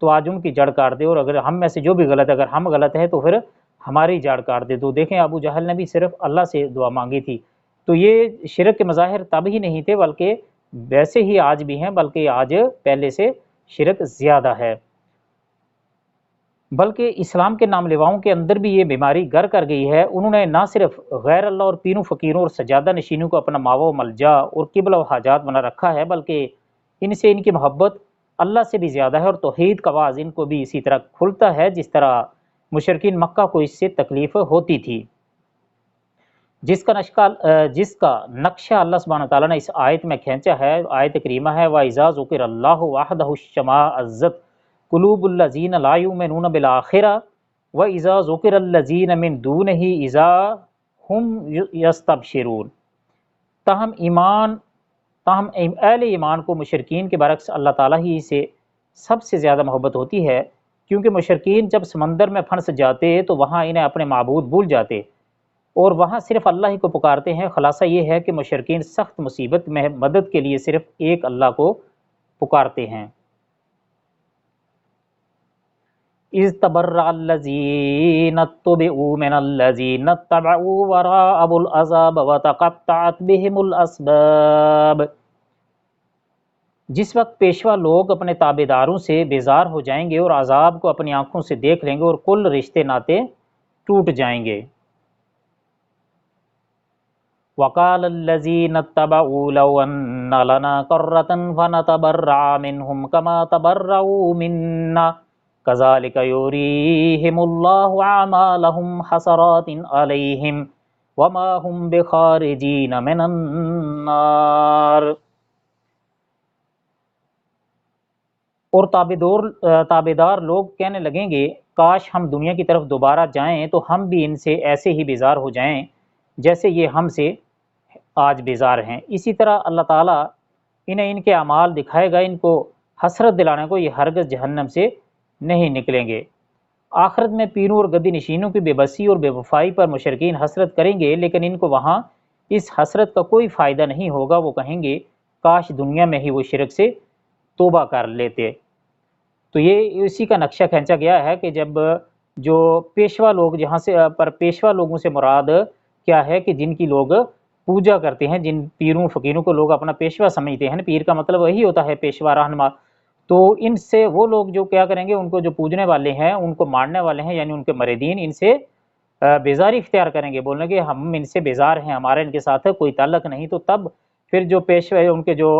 تو آج ان کی جڑ کاٹ دے، اور اگر ہم میں سے جو بھی غلط ہے، اگر ہم غلط ہیں تو پھر ہماری جڑ کاٹ دے۔ تو دیکھیں ابو جہل نے بھی صرف اللہ سے دعا مانگی تھی۔ تو یہ شرک کے مظاہر تب ہی نہیں تھے، بلکہ ویسے ہی آج بھی ہیں، بلکہ آج پہلے سے شرک زیادہ ہے۔ بلکہ اسلام کے نام لیواؤں کے اندر بھی یہ بیماری گر کر گئی ہے۔ انہوں نے نہ صرف غیر اللہ اور پیروں فقیروں اور سجادہ نشینوں کو اپنا ماوا و ملجا اور قبلہ و حاجات بنا رکھا ہے، بلکہ ان سے ان کی محبت اللہ سے بھی زیادہ ہے، اور توحید کا واعظ ان کو بھی اسی طرح کھلتا ہے جس طرح مشرکین مکہ کو اس سے تکلیف ہوتی تھی۔ جس کا نقشہ اللہ سبحانہ تعالیٰ نے اس آیت میں کھینچا ہے، آیت کریمہ ہے وَإِذَا ذُكِرَ اللَّهُ وَحْدَهُ اشْمَأَزَّتْ قُلُوبُ الَّذِينَ لَا يُؤْمِنُونَ بِالْآخِرَةِ وَإِذَا ذُكِرَ الَّذِينَ مِن دُونِهِ إِذَا هُمْ يَسْتَبْشِرُونَ۔ تاہم اہل ایمان کو مشرکین کے برعکس اللہ تعالیٰ ہی سے سب سے زیادہ محبت ہوتی ہے، کیونکہ مشرکین جب سمندر میں پھنس جاتے تو وہاں انہیں اپنے معبود بھول جاتے اور وہاں صرف اللہ ہی کو پکارتے ہیں۔ خلاصہ یہ ہے کہ مشرکین سخت مصیبت میں مدد کے لیے صرف ایک اللہ کو پکارتے ہیں۔ اِذْ تَبَرَّأَ الَّذِينَ اتُّبِعُوا مِنَ الَّذِينَ اتَّبَعُوا وَرَأَوُا الْعَذَابَ وَتَقَطَّعَتْ بِهِمُ الْأَسْبَابُ۔ جس وقت پیشوا لوگ اپنے تابع داروں سے بیزار ہو جائیں گے اور عذاب کو اپنی آنکھوں سے دیکھ لیں گے، اور کل رشتے ناطے ٹوٹ جائیں گے۔ وَقَالَ الَّذِينَ اتَّبَعُوا لَوْ أَنَّ لَنَا كَرَّةً فَنَتَبَرَّأَ مِنْهُمْ كَمَا تَبَرَّؤُوا مِنَّا كَذَلِكَ يُرِيهِمُ اللَّهُ أَعْمَالَهُمْ حَسَرَاتٍ عَلَيْهِمْ وَمَا هُمْ بِخَارِجِينَ مِنَ النَّارِ۔ اور تابع دار لوگ کہنے لگیں گے، کاش ہم دنیا کی طرف دوبارہ جائیں تو ہم بھی ان سے ایسے ہی بیزار ہو جائیں جیسے یہ ہم سے آج بیزار ہیں۔ اسی طرح اللہ تعالیٰ انہیں ان کے اعمال دکھائے گا، ان کو حسرت دلانے کو یہ ہرگز جہنم سے نہیں نکلیں گے۔ آخرت میں پیروں اور گدی نشینوں کی بے بسی اور بے وفائی پر مشرکین حسرت کریں گے، لیکن ان کو وہاں اس حسرت کا کوئی فائدہ نہیں ہوگا۔ وہ کہیں گے کاش دنیا میں ہی وہ شرک سے توبہ کر لیتے۔ تو یہ اسی کا نقشہ کھینچا گیا ہے کہ جب جو پیشوا لوگ، جہاں سے پر پیشوا لوگوں سے مراد کیا ہے کہ جن کی لوگ پوجا کرتے ہیں، جن پیروں فقیروں کو لوگ اپنا پیشوا سمجھتے ہیں، پیر کا مطلب وہی ہوتا ہے پیشوا رہنما، تو ان سے وہ لوگ جو کیا کریں گے، ان کو جو پوجنے والے ہیں، ان کو ماننے والے ہیں، یعنی ان کے مریدین ان سے بیزاری اختیار کریں گے، بولیں گے ہم ان سے بیزار ہیں، ہمارا ان کے ساتھ کوئی تعلق نہیں۔ تو تب پھر جو پیشوا ان کے جو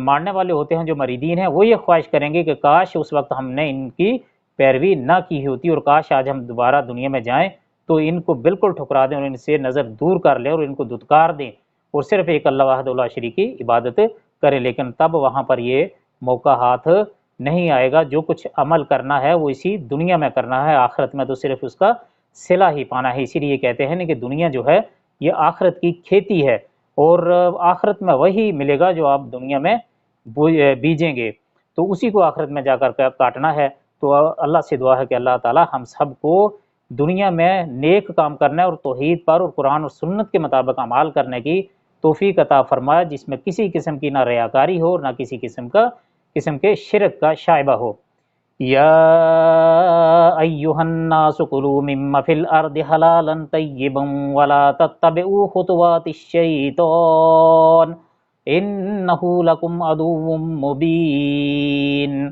ماننے والے ہوتے ہیں، جو مریدین ہیں، وہ یہ خواہش کریں گے کہ کاش اس وقت ہم نے ان کی پیروی نہ کی ہوتی، اور کاش آج ہم دوبارہ دنیا میں جائیں تو ان کو بالکل ٹھکرا دیں اور ان سے نظر دور کر لیں اور ان کو دھتکار دیں اور صرف ایک اللہ وحدہ لا شریک کی عبادت کریں۔ لیکن تب وہاں پر یہ موقع ہاتھ نہیں آئے گا۔ جو کچھ عمل کرنا ہے وہ اسی دنیا میں کرنا ہے، آخرت میں تو صرف اس کا صلہ ہی پانا ہے۔ اسی لیے کہتے ہیں کہ دنیا جو ہے یہ آخرت کی کھیتی ہے، اور آخرت میں وہی ملے گا جو آپ دنیا میں بیجیں گے، تو اسی کو آخرت میں جا کر کاٹنا ہے۔ تو اللہ سے دعا ہے کہ اللہ تعالی ہم سب کو دنیا میں نیک کام کرنا ہے اور توحید پر اور قرآن اور سنت کے مطابق اعمال کرنے کی توفیق عطا فرمائے، جس میں کسی قسم کی نہ ریاکاری ہو، نہ کسی قسم کے شرک کا شائبہ ہو۔ یا ایھا الناس کلوا مما فی الارض حلالا طیبا ولا تتبعوا خطوات الشیطان انہ لکم عدو مبین۔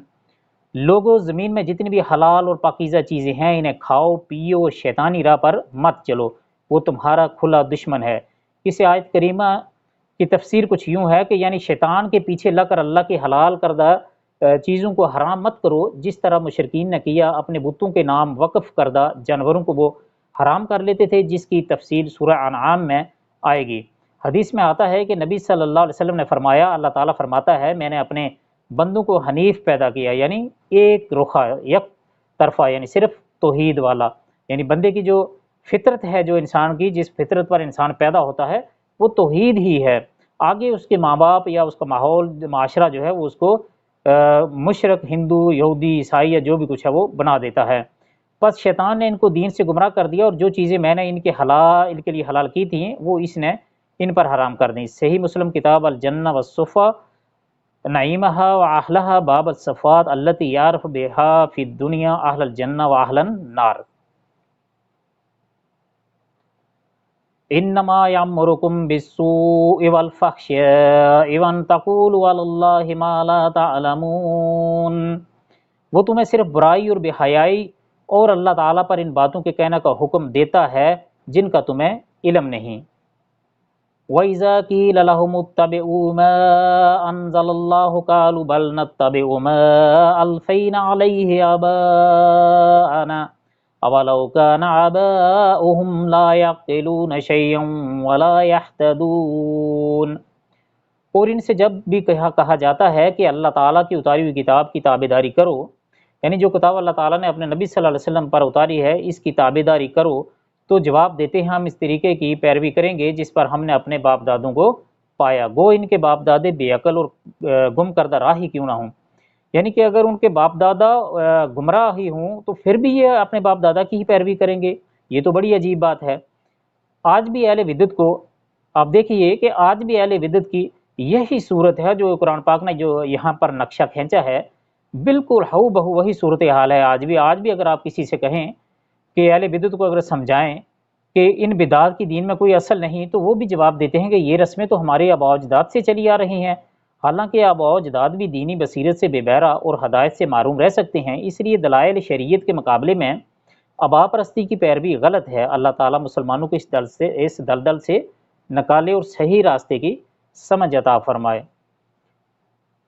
لوگوں زمین میں جتنی بھی حلال اور پاکیزہ چیزیں ہیں انہیں کھاؤ پیو اور شیطانی راہ پر مت چلو، وہ تمہارا کھلا دشمن ہے۔ اس آیت کریمہ کی تفسیر کچھ یوں ہے کہ یعنی شیطان کے پیچھے لگ کر اللہ کے حلال کردہ چیزوں کو حرام مت کرو، جس طرح مشرکین نے کیا، اپنے بتوں کے نام وقف کردہ جانوروں کو وہ حرام کر لیتے تھے، جس کی تفصیل سورہ انعام میں آئے گی۔ حدیث میں آتا ہے کہ نبی صلی اللہ علیہ وسلم نے فرمایا، اللہ تعالیٰ فرماتا ہے میں نے اپنے بندوں کو حنیف پیدا کیا، یعنی ایک رخا، یک طرفہ، یعنی صرف توحید والا، یعنی بندے کی جو فطرت ہے، جو انسان کی جس فطرت پر انسان پیدا ہوتا ہے وہ توحید ہی ہے۔ آگے اس کے ماں باپ یا اس کا ماحول معاشرہ جو ہے وہ اس کو مشرک، ہندو، یہودی، عیسائی یا جو بھی کچھ ہے وہ بنا دیتا ہے۔ پس شیطان نے ان کو دین سے گمراہ کر دیا، اور جو چیزیں میں نے ان کے لیے حلال کی تھیں وہ اس نے ان پر حرام کر دیں۔ صحیح مسلم کتاب الجنہ والصفہ نعیمہا و اہلہا باب الصفات التی یعرف بہا فی الدنیا اہل الجنہ و اہل النار۔ انما یامرکم بالسوء والفحشاء وان تقولوا علی اللہ ما لا تعلمون۔ وہ تمہیں صرف برائی اور بے حیائی اور اللہ تعالیٰ پر ان باتوں کے کہنے کا حکم دیتا ہے جن کا تمہیں علم نہیں۔ وَإِذَا قِيلَ لَهُمُ اتَّبِعُوا مَا أَنزَلَ اللَّهُ قَالُوا بَلْ نَتَّبِعُ مَا أَلْفَيْنَا عَلَيْهِ آبَاءَنَا أَوَلَوْ كَانَ آبَاؤُهُمْ لَا يَعْقِلُونَ شَيْئًا وَلَا يَهْتَدُونَ۔ اور ان سے جب بھی کہا جاتا ہے کہ اللہ تعالیٰ کی اتاری ہوئی کتاب کی تابعداری کرو، یعنی جو کتاب اللہ تعالیٰ نے اپنے نبی صلی اللہ علیہ وسلم پر اتاری ہے اس کی تابعداری کرو، تو جواب دیتے ہیں ہم اس طریقے کی پیروی کریں گے جس پر ہم نے اپنے باپ دادوں کو پایا، گو ان کے باپ دادے بے عقل اور گم کردہ راہ ہی کیوں نہ ہوں۔ یعنی کہ اگر ان کے باپ دادا گمراہ ہی ہوں تو پھر بھی یہ اپنے باپ دادا کی ہی پیروی کریں گے، یہ تو بڑی عجیب بات ہے۔ آج بھی اہل بدعت کو آپ دیکھیے کہ آج بھی اہل بدعت کی یہی صورت ہے جو قرآن پاک نے جو یہاں پر نقشہ کھینچا ہے، بالکل ہو بہو وہی صورتحال ہے آج بھی اگر آپ کسی سے کہیں کہ اہل بدعت کو اگر سمجھائیں کہ ان بدعات کی دین میں کوئی اصل نہیں، تو وہ بھی جواب دیتے ہیں کہ یہ رسمیں تو ہمارے آباء و اجداد سے چلی آ رہی ہیں، حالانکہ آباء و اجداد بھی دینی بصیرت سے بے بہرہ اور ہدایت سے معروم رہ سکتے ہیں، اس لیے دلائل شریعت کے مقابلے میں آباء پرستی کی پیروی غلط ہے۔ اللہ تعالیٰ مسلمانوں کو اس دلدل سے نکالے اور صحیح راستے کی سمجھ عطا فرمائے۔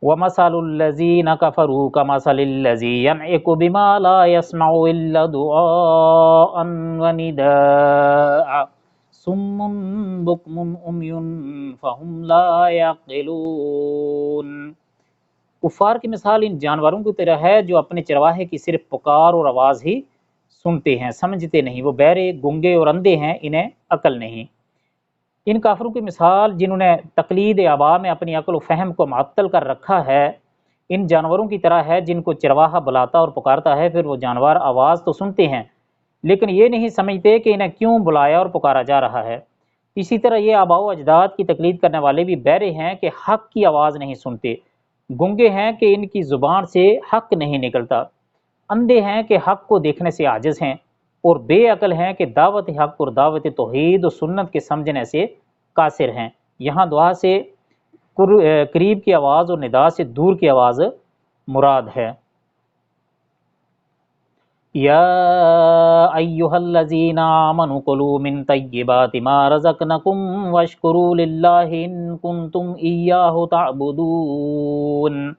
وَمَثَلُ الَّذِينَ كَفَرُوا كَمَثَلِ الَّذِي يَنْعِقُ بِمَا لَا يَسْمَعُ إِلَّا دُعَاءً وَنِدَاءً صُمٌّ بُكْمٌ عُمْيٌ فَهُمْ لَا يَعْقِلُونَ۔ کفار کی مثال ان جانوروں کی طرح ہے جو اپنے چرواہے کی صرف پکار اور آواز ہی سنتے ہیں، سمجھتے نہیں، وہ بہرے، گنگے اور اندھے ہیں، انہیں عقل نہیں۔ ان کافروں کی مثال جنہوں نے تقلید آباء میں اپنی عقل و فہم کو معطل کر رکھا ہے، ان جانوروں کی طرح ہے جن کو چرواہا بلاتا اور پکارتا ہے، پھر وہ جانور آواز تو سنتے ہیں لیکن یہ نہیں سمجھتے کہ انہیں کیوں بلایا اور پکارا جا رہا ہے۔ اسی طرح یہ آباء و اجداد کی تقلید کرنے والے بھی بہرے ہیں کہ حق کی آواز نہیں سنتے، گنگے ہیں کہ ان کی زبان سے حق نہیں نکلتا، اندھے ہیں کہ حق کو دیکھنے سے عاجز ہیں، اور بے عقل ہیں کہ دعوت حق اور دعوت توحید و سنت کے سمجھنے سے قاصر ہیں۔ یہاں دعا سے قریب کی آواز اور ندا سے دور کی آواز مراد ہے۔ یا ایھا الذین آمنوا کلوا من طیبات ما رزقنکم واشکروا للہ ان کنتم ایاہ تعبدون۔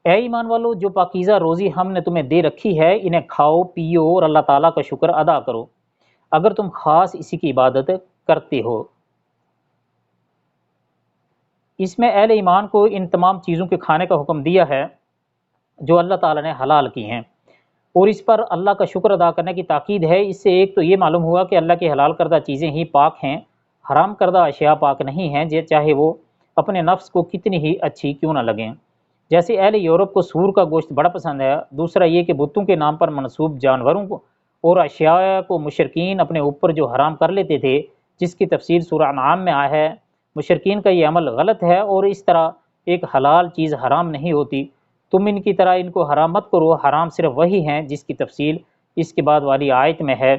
اے ایمان والو، جو پاکیزہ روزی ہم نے تمہیں دے رکھی ہے انہیں کھاؤ پیو اور اللہ تعالیٰ کا شکر ادا کرو اگر تم خاص اسی کی عبادت کرتے ہو۔ اس میں اہل ایمان کو ان تمام چیزوں کے کھانے کا حکم دیا ہے جو اللہ تعالیٰ نے حلال کی ہیں، اور اس پر اللہ کا شکر ادا کرنے کی تاکید ہے۔ اس سے ایک تو یہ معلوم ہوا کہ اللہ کی حلال کردہ چیزیں ہی پاک ہیں، حرام کردہ اشیاء پاک نہیں ہیں، چاہے وہ اپنے نفس کو کتنی ہی اچھی کیوں نہ لگیں۔ جیسے اہل یورپ کو سور کا گوشت بڑا پسند ہے۔ دوسرا یہ کہ بتوں کے نام پر منسوب جانوروں کو اور اشیاء کو مشرکین اپنے اوپر جو حرام کر لیتے تھے، جس کی تفصیل سورہ انعام میں آیا ہے، مشرکین کا یہ عمل غلط ہے اور اس طرح ایک حلال چیز حرام نہیں ہوتی۔ تم ان کی طرح ان کو حرام مت کرو، حرام صرف وہی ہیں جس کی تفصیل اس کے بعد والی آیت میں ہے۔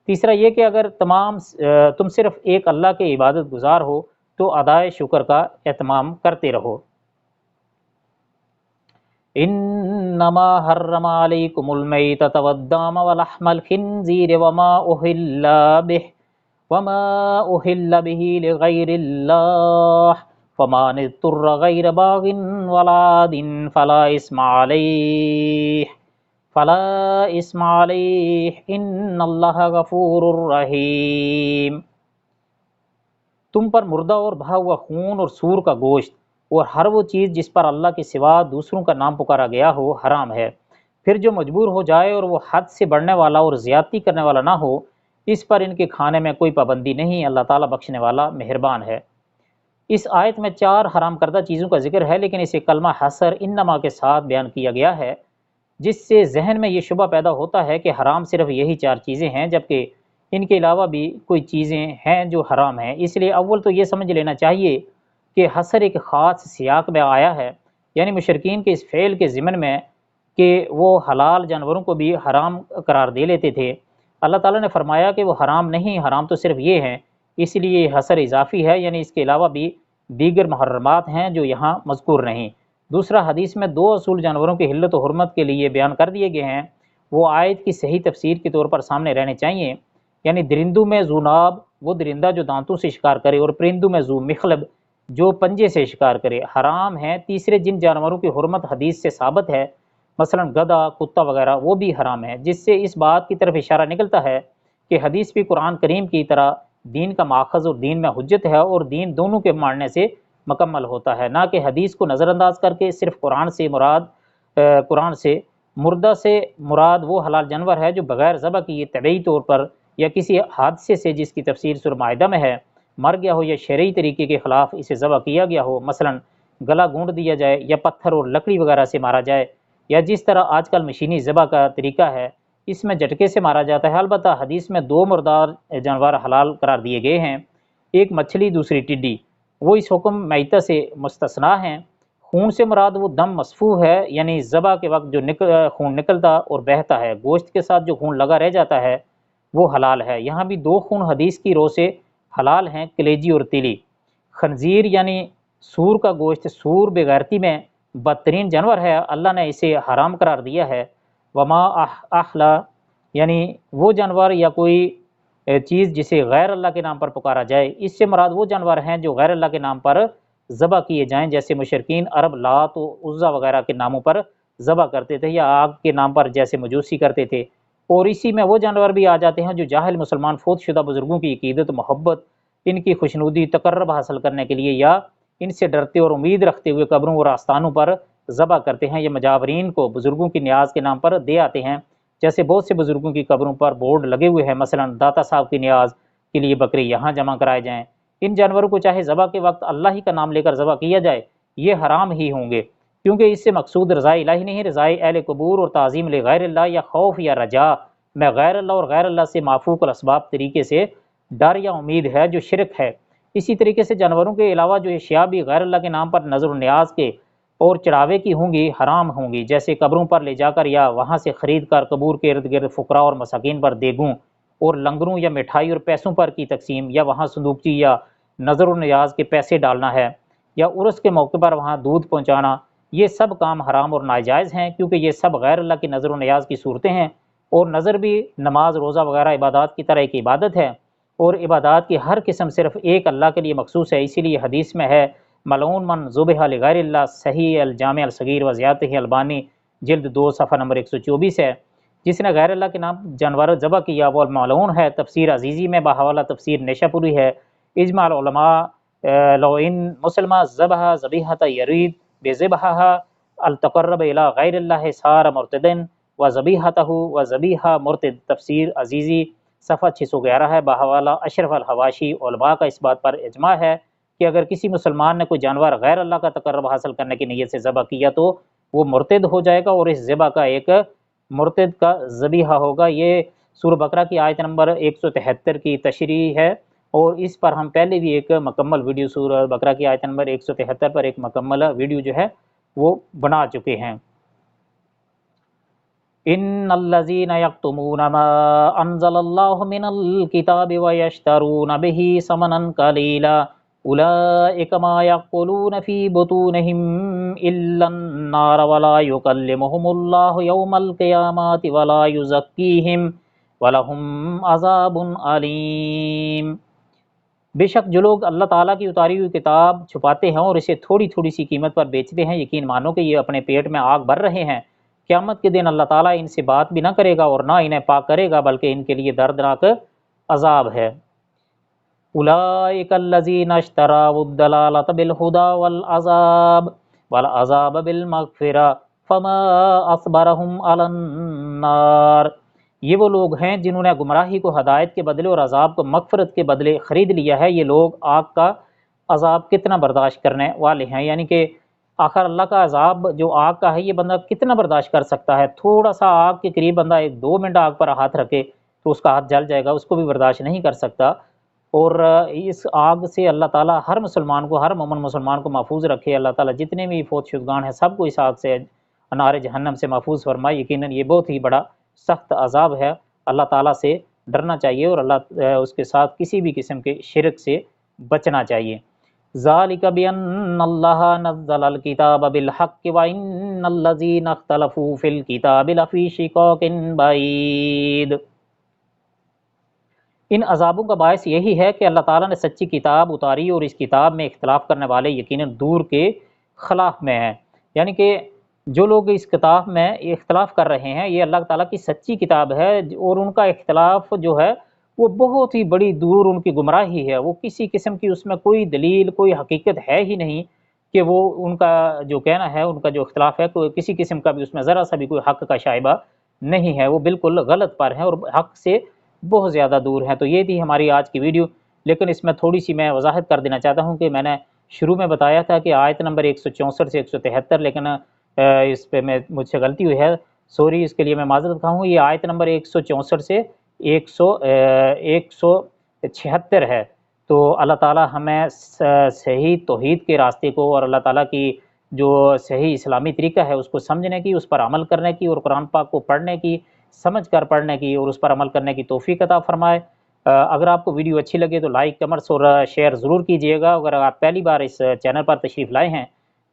تیسرا یہ کہ اگر تم صرف ایک اللہ کے عبادت گزار ہو تو ادائے شکر کا اہتمام کرتے رہو۔ انما حرم علیکم المیتۃ والدم ولحم الخنزیر وما اہل بہ لغیر اللہ فمن اضطر غیر باغ ولا عاد فلا اسم علیہ ان اللہ غفور رحیم۔ تم پر مردہ اور بہا ہوا خون اور سور کا گوشت اور ہر وہ چیز جس پر اللہ کے سوا دوسروں کا نام پکارا گیا ہو حرام ہے۔ پھر جو مجبور ہو جائے اور وہ حد سے بڑھنے والا اور زیادتی کرنے والا نہ ہو، اس پر ان کے کھانے میں کوئی پابندی نہیں، اللہ تعالیٰ بخشنے والا مہربان ہے۔ اس آیت میں 4 حرام کردہ چیزوں کا ذکر ہے، لیکن اسے کلمہ حصر انما کے ساتھ بیان کیا گیا ہے، جس سے ذہن میں یہ شبہ پیدا ہوتا ہے کہ حرام صرف یہی 4 چیزیں ہیں، جبکہ ان کے علاوہ بھی کوئی چیزیں ہیں جو حرام ہیں۔ اس لیے اول تو یہ سمجھ لینا چاہیے کہ حصر ایک خاص سیاق میں آیا ہے، یعنی مشرکین کے اس فعل کے ضمن میں کہ وہ حلال جانوروں کو بھی حرام قرار دے لیتے تھے، اللہ تعالیٰ نے فرمایا کہ وہ حرام نہیں، حرام تو صرف یہ ہیں، اس لیے یہ حصر اضافی ہے، یعنی اس کے علاوہ بھی دیگر محرمات ہیں جو یہاں مذکور نہیں۔ دوسرا، حدیث میں دو اصول جانوروں کی حلت و حرمت کے لیے بیان کر دیے گئے ہیں، وہ آیت کی صحیح تفسیر کے طور پر سامنے رہنے چاہیے، یعنی درندوں میں ذو ناب وہ درندہ جو دانتوں سے شکار کرے، اور پرندوں میں ذو مخلب جو پنجے سے شکار کرے حرام ہیں۔ تیسرے، جن جانوروں کی حرمت حدیث سے ثابت ہے، مثلا گدھا، کتا وغیرہ، وہ بھی حرام ہے، جس سے اس بات کی طرف اشارہ نکلتا ہے کہ حدیث بھی قرآن کریم کی طرح دین کا ماخذ اور دین میں حجت ہے، اور دین دونوں کے ماننے سے مکمل ہوتا ہے، نہ کہ حدیث کو نظر انداز کر کے صرف قرآن سے مردہ سے مراد وہ حلال جانور ہے جو بغیر ذبح کیے طبعی طور پر یا کسی حادثے سے، جس کی تفسیر سورہ مائدہ میں ہے، مر گیا ہو یا شرعی طریقے کے خلاف اسے ذبح کیا گیا ہو، مثلا گلا گونڈ دیا جائے یا پتھر اور لکڑی وغیرہ سے مارا جائے، یا جس طرح آج کل مشینی ذبح کا طریقہ ہے اس میں جھٹکے سے مارا جاتا ہے۔ البتہ حدیث میں دو مردار جانور حلال قرار دیے گئے ہیں، ایک مچھلی، دوسری ٹڈی، وہ اس حکم میتہ سے مستثنا ہیں۔ خون سے مراد وہ دم مصفوح ہے، یعنی ذبح کے وقت جو خون نکلتا اور بہتا ہے، گوشت کے ساتھ جو خون لگا رہ جاتا ہے وہ حلال ہے۔ یہاں بھی دو خون حدیث کی رو سے حلال ہیں، کلیجی اور تیلی۔ خنزیر یعنی سور کا گوشت سور بغیرتی میں بدترین جانور ہے، اللہ نے اسے حرام قرار دیا ہے۔ وما احلا یعنی وہ جانور یا کوئی چیز جسے غیر اللہ کے نام پر پکارا جائے، اس سے مراد وہ جانور ہیں جو غیر اللہ کے نام پر ذبح کیے جائیں، جیسے مشرکین عرب لات و عزا وغیرہ کے ناموں پر ذبح کرتے تھے، یا آگ کے نام پر جیسے مجوسی کرتے تھے، اور اسی میں وہ جانور بھی آ جاتے ہیں جو جاہل مسلمان فوت شدہ بزرگوں کی عقیدت، محبت، ان کی خوشنودی، تقرب حاصل کرنے کے لیے یا ان سے ڈرتے اور امید رکھتے ہوئے قبروں اور آستانوں پر ذبح کرتے ہیں، یا مجاورین کو بزرگوں کی نیاز کے نام پر دے آتے ہیں، جیسے بہت سے بزرگوں کی قبروں پر بورڈ لگے ہوئے ہیں، مثلا داتا صاحب کی نیاز کے لیے بکرے یہاں جمع کرائے جائیں۔ ان جانوروں کو چاہے ذبح کے وقت اللہ ہی کا نام لے کر ذبح کیا جائے، یہ حرام ہی ہوں گے، کیونکہ اس سے مقصود رضائے الہی نہیں، رضائے اہل قبور اور تعظیم لغیر اللہ یا خوف یا رجا میں غیر اللہ اور غیر اللہ سے معفوق الاسباب طریقے سے ڈر یا امید ہے، جو شرک ہے۔ اسی طریقے سے جانوروں کے علاوہ جو اشیاء بھی غیر اللہ کے نام پر نظر و نیاز کے اور چڑھاوے کی ہوں گی، حرام ہوں گی، جیسے قبروں پر لے جا کر یا وہاں سے خرید کر قبور کے ارد گرد فقراء اور مساکین پر دیگوں اور لنگروں یا مٹھائی اور پیسوں پر کی تقسیم، یا وہاں صندوقچی یا نظر و نیاز کے پیسے ڈالنا ہے، یا عرس کے موقع پر وہاں دودھ پہنچانا، یہ سب کام حرام اور ناجائز ہیں، کیونکہ یہ سب غیر اللہ کی نظر و نیاز کی صورتیں ہیں، اور نظر بھی نماز، روزہ وغیرہ عبادات کی طرح ایک عبادت ہے، اور عبادات کی ہر قسم صرف ایک اللہ کے لیے مخصوص ہے۔ اسی لیے حدیث میں ہے ملعون من ذبح لغیر اللہ، صحیح الجامع الصغیر و زیادتہ البانی جلد 2 صفحہ نمبر 124 ہے، جس نے غیر اللہ کے نام جانور ذبح کیا وہ ملعون ہے۔ تفسیر عزیزی میں بحوالہ تفسیر نیشہ پوری ہے، اجماع العلماء لو ان مسلمہ ذبح ذبیحۃ یرید بذبحہا التقرب الی غیر اللہ صار مرتدن و ذبیحتہ و ذبیحہ مرتد۔ تفسیر عزیزی صفحہ 611 ہے، بحوالہ اشرف الحواشی۔ علماء کا اس بات پر اجماع ہے کہ اگر کسی مسلمان نے کوئی جانور غیر اللہ کا تقرب حاصل کرنے کی نیت سے ذبح کیا تو وہ مرتد ہو جائے گا، اور اس ذبح کا ایک مرتد کا ذبیحہ ہوگا۔ یہ سورہ بقرہ کی آیت نمبر 173 کی تشریح ہے، اور اس پر ہم پہلے بھی ایک مکمل ویڈیو سورہ بقرہ کی آیت نمبر 173 پر ایک مکمل ویڈیو جو ہے وہ بنا چکے ہیں۔ ان الذين يكتمون ما انزل الله من الكتاب ويشترون به ثمنا قليلا اولئك ما يأكلون في بطونهم الا النار ولا يكلمهم الله يوم القيامة ولا يزكيهم ولهم عذاب أليم۔ بے شک جو لوگ اللہ تعالیٰ کی اتاری ہوئی کتاب چھپاتے ہیں اور اسے تھوڑی تھوڑی سی قیمت پر بیچتے ہیں، یقین مانو کہ یہ اپنے پیٹ میں آگ بھر رہے ہیں، قیامت کے دن اللہ تعالیٰ ان سے بات بھی نہ کرے گا اور نہ انہیں پاک کرے گا، بلکہ ان کے لیے دردناک عذاب ہے۔ اولئک الذین اشتروا الضلالۃ بالہدی والعذاب بالمغفرہ فما اصبرهم علی النار۔ یہ وہ لوگ ہیں جنہوں نے گمراہی کو ہدایت کے بدلے اور عذاب کو مغفرت کے بدلے خرید لیا ہے، یہ لوگ آگ کا عذاب کتنا برداشت کرنے والے ہیں، یعنی کہ آخر اللہ کا عذاب جو آگ کا ہے یہ بندہ کتنا برداشت کر سکتا ہے؟ تھوڑا سا آگ کے قریب بندہ 1-2 منٹ آگ پر ہاتھ رکھے تو اس کا ہاتھ جل جائے گا، اس کو بھی برداشت نہیں کر سکتا۔ اور اس آگ سے اللہ تعالیٰ ہر مسلمان کو، ہر مومن مسلمان کو محفوظ رکھے۔ اللہ تعالیٰ جتنے بھی فوت شدگان ہیں سب کو اس آگ سے، نار جہنم سے محفوظ فرمائے۔ یقیناً یہ بہت ہی بڑا سخت عذاب ہے۔ اللہ تعالیٰ سے ڈرنا چاہیے اور اس کے ساتھ کسی بھی قسم کے شرک سے بچنا چاہیے۔ ذالک بان اللہ نزل الکتاب بالحق وان الذین اختلفوا فی الکتاب لفی شقاق بعید۔ ان عذابوں کا باعث یہی ہے کہ اللہ تعالیٰ نے سچی کتاب اتاری اور اس کتاب میں اختلاف کرنے والے یقیناً دور کے خلاف میں ہیں۔ یعنی کہ جو لوگ اس کتاب میں اختلاف کر رہے ہیں یہ اللہ تعالیٰ کی سچی کتاب ہے، اور ان کا اختلاف جو ہے وہ بہت ہی بڑی دور ان کی گمراہی ہے۔ وہ کسی قسم کی اس میں کوئی دلیل، کوئی حقیقت ہے ہی نہیں کہ وہ ان کا جو کہنا ہے، ان کا جو اختلاف ہے، کوئی کسی قسم کا بھی اس میں ذرا سا بھی کوئی حق کا شائبہ نہیں ہے۔ وہ بالکل غلط پر ہیں اور حق سے بہت زیادہ دور ہیں۔ تو یہ تھی ہماری آج کی ویڈیو، لیکن اس میں تھوڑی سی میں وضاحت کر دینا چاہتا ہوں کہ میں نے شروع میں بتایا تھا کہ آیت نمبر 164 سے 173، لیکن اس پہ مجھ سے غلطی ہوئی ہے، سوری، اس کے لیے میں معذرت خواہ ہوں۔ یہ آیت نمبر 164 سے 176 ہے۔ تو اللہ تعالیٰ ہمیں صحیح توحید کے راستے کو اور اللہ تعالیٰ کی جو صحیح اسلامی طریقہ ہے اس کو سمجھنے کی، اس پر عمل کرنے کی اور قرآن پاک کو پڑھنے کی، سمجھ کر پڑھنے کی اور اس پر عمل کرنے کی توفیق عطا فرمائے۔ اگر آپ کو ویڈیو اچھی لگے تو لائک، کمنٹس اور شیئر ضرور کیجیے گا۔ اگر آپ پہلی بار اس چینل پر تشریف لائے ہیں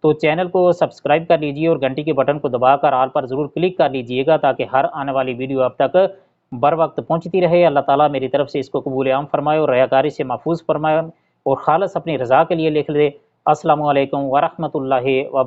تو چینل کو سبسکرائب کر لیجیے اور گھنٹی کے بٹن کو دبا کر آل پر ضرور کلک کر لیجیے گا تاکہ ہر آنے والی ویڈیو اب تک بر وقت پہنچتی رہے۔ اللہ تعالیٰ میری طرف سے اس کو قبول عام فرمائے اور ریاکاری سے محفوظ فرمائے اور خالص اپنی رضا کے لیے لکھ دے۔ السلام علیکم ورحمۃ اللہ وبرکاتہ۔